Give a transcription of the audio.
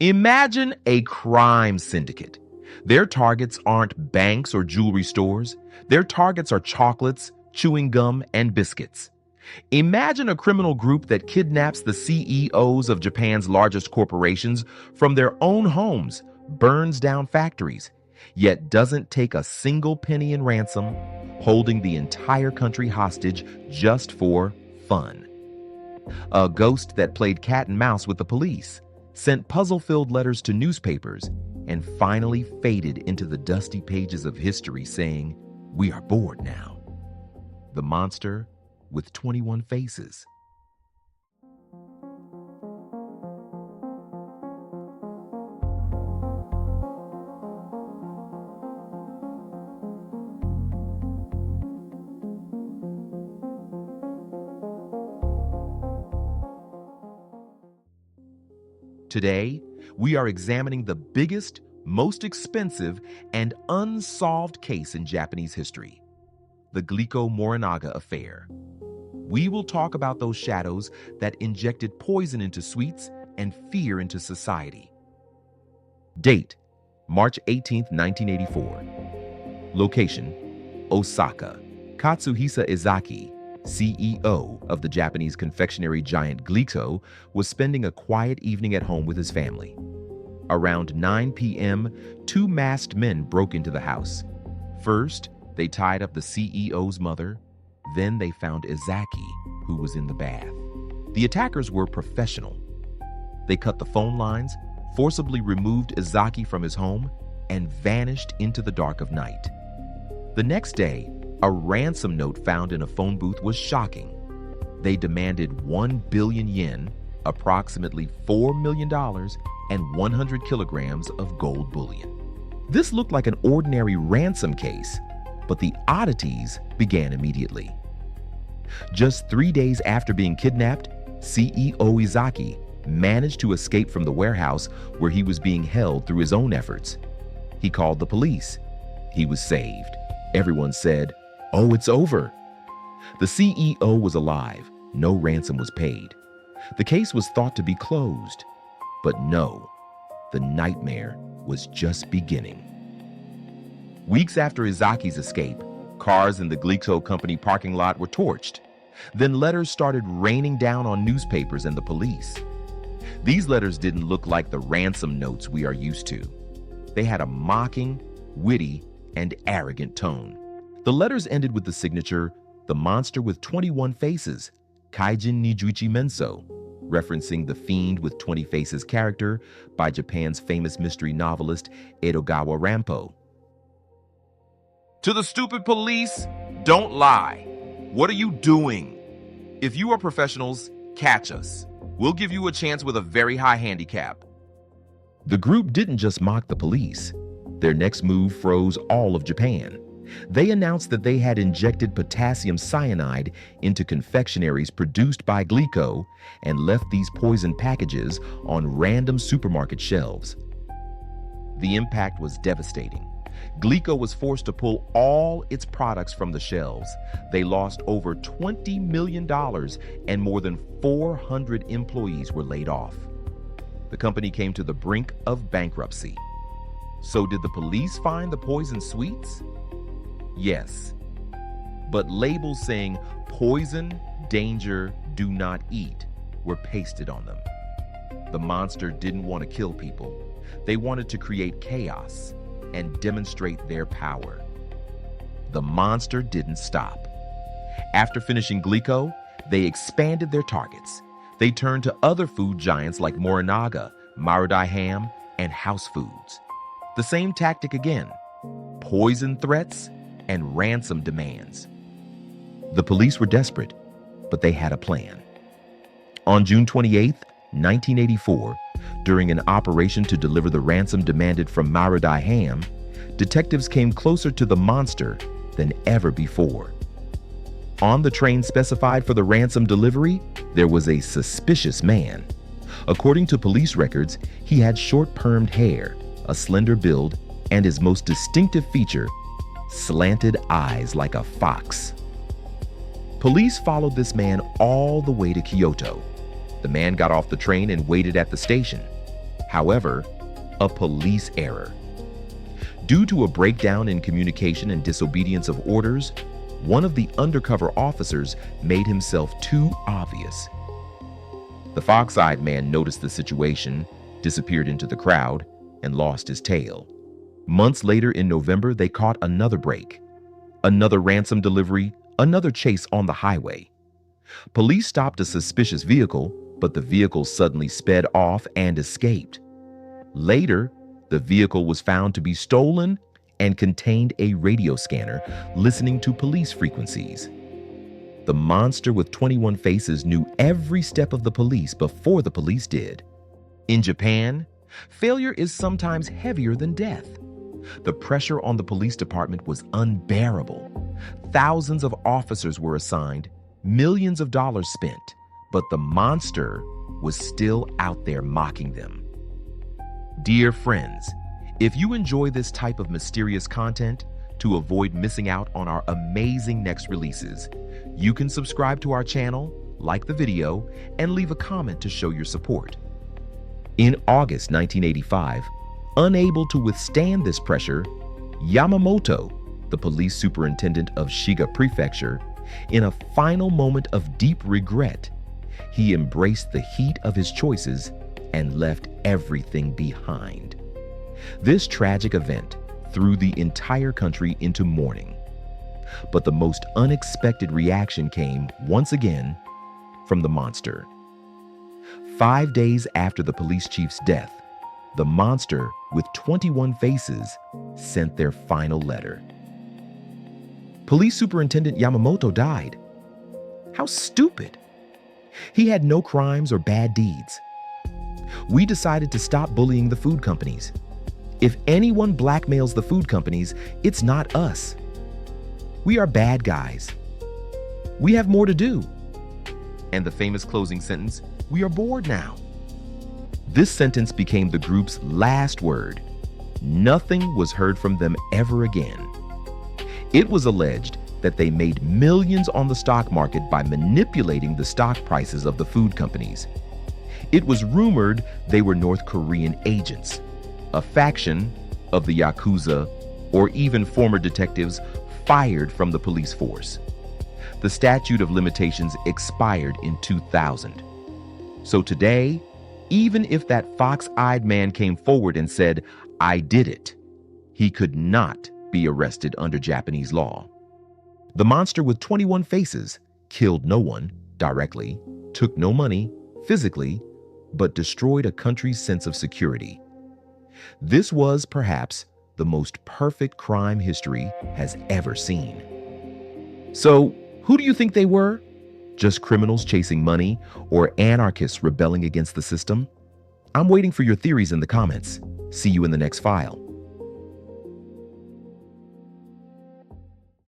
Imagine a crime syndicate. Their targets aren't banks or jewelry stores. Their targets are chocolates, chewing gum, and biscuits. Imagine a criminal group that kidnaps the CEOs of Japan's largest corporations from their own homes, burns down factories, yet doesn't take a single penny in ransom, holding the entire country hostage just for fun. A ghost that played cat and mouse with the police, sent puzzle-filled letters to newspapers, and finally faded into the dusty pages of history saying, "We are bored now." The monster with 21 faces. Today, we are examining the biggest, most expensive, and unsolved case in Japanese history, the Glico Morinaga affair. We will talk about those shadows that injected poison into sweets and fear into society. Date, March 18, 1984. Location, Osaka. Katsuhisa Ezaki, CEO of the Japanese confectionery giant Glico, was spending a quiet evening at home with his family. Around 9 p.m., two masked men broke into the house. First, they tied up the CEO's mother. Then they found Ezaki, who was in the bath. The attackers were professional. They cut the phone lines, forcibly removed Ezaki from his home, and vanished into the dark of night. The next day, a ransom note found in a phone booth was shocking. They demanded 1 billion yen, approximately $4 million, and 100 kilograms of gold bullion. This looked like an ordinary ransom case, but the oddities began immediately. Just 3 days after being kidnapped, CEO Ezaki managed to escape from the warehouse where he was being held through his own efforts. He called the police. He was saved. Everyone said, "Oh, it's over." The CEO was alive. No ransom was paid. The case was thought to be closed. But no, the nightmare was just beginning. Weeks after Ezaki's escape, cars in the Glico company parking lot were torched. Then letters started raining down on newspapers and the police. These letters didn't look like the ransom notes we are used to. They had a mocking, witty, and arrogant tone. The letters ended with the signature, "The Monster with 21 Faces, Kaijin Nijuichi Menso," referencing the Fiend with 20 Faces character by Japan's famous mystery novelist Edogawa Rampo. To the stupid police, don't lie. What are you doing? If you are professionals, catch us. We'll give you a chance with a very high handicap. The group didn't just mock the police. Their next move froze all of Japan. They announced that they had injected potassium cyanide into confectionaries produced by Glico and left these poison packages on random supermarket shelves. The impact was devastating. Glico was forced to pull all its products from the shelves. They lost over $20 million and more than 400 employees were laid off. The company came to the brink of bankruptcy. So did the police find the poison sweets? Yes, but labels saying "poison, danger, do not eat" were pasted on them. The monster didn't want to kill people. They wanted to create chaos and demonstrate their power. The monster didn't stop. After finishing Glico, they expanded their targets. They turned to other food giants like Morinaga, Marudai Ham, and House Foods. The same tactic again: poison threats and ransom demands. The police were desperate, but they had a plan. On June 28, 1984, during an operation to deliver the ransom demanded from Marudai Ham, detectives came closer to the monster than ever before. On the train specified for the ransom delivery, there was a suspicious man. According to police records, he had short permed hair, a slender build, and his most distinctive feature, slanted eyes like a fox. Police followed this man all the way to Kyoto. The man got off the train and waited at the station. However, a police error. Due to a breakdown in communication and disobedience of orders, one of the undercover officers made himself too obvious. The fox-eyed man noticed the situation, disappeared into the crowd, and lost his tail. Months later in November, they caught another break. Another ransom delivery, another chase on the highway. Police stopped a suspicious vehicle, but the vehicle suddenly sped off and escaped. Later, the vehicle was found to be stolen and contained a radio scanner listening to police frequencies. The monster with 21 faces knew every step of the police before the police did. In Japan, failure is sometimes heavier than death. The pressure on the police department was unbearable. Thousands of officers were assigned, millions of dollars spent, but the monster was still out there mocking them. Dear friends, if you enjoy this type of mysterious content, to avoid missing out on our amazing next releases, you can subscribe to our channel, like the video, and leave a comment to show your support. In August 1985, unable to withstand this pressure, Yamamoto, the police superintendent of Shiga Prefecture, in a final moment of deep regret, he embraced the heat of his choices and left everything behind. This tragic event threw the entire country into mourning. But the most unexpected reaction came, once again, from the monster. 5 days after the police chief's death, the monster with 21 faces sent their final letter. Police Superintendent Yamamoto died. How stupid! He had no crimes or bad deeds. We decided to stop bullying the food companies. If anyone blackmails the food companies, it's not us. We are bad guys. We have more to do. And the famous closing sentence, we are bored now. This sentence became the group's last word. Nothing was heard from them ever again. It was alleged that they made millions on the stock market by manipulating the stock prices of the food companies. It was rumored they were North Korean agents, a faction of the Yakuza, or even former detectives fired from the police force. The statute of limitations expired in 2000. So today, even if that fox-eyed man came forward and said, "I did it," he could not be arrested under Japanese law. The monster with 21 faces killed no one directly, took no money physically, but destroyed a country's sense of security. This was perhaps the most perfect crime history has ever seen. So, who do you think they were? Just criminals chasing money or anarchists rebelling against the system? I'm waiting for your theories in the comments. See you in the next file.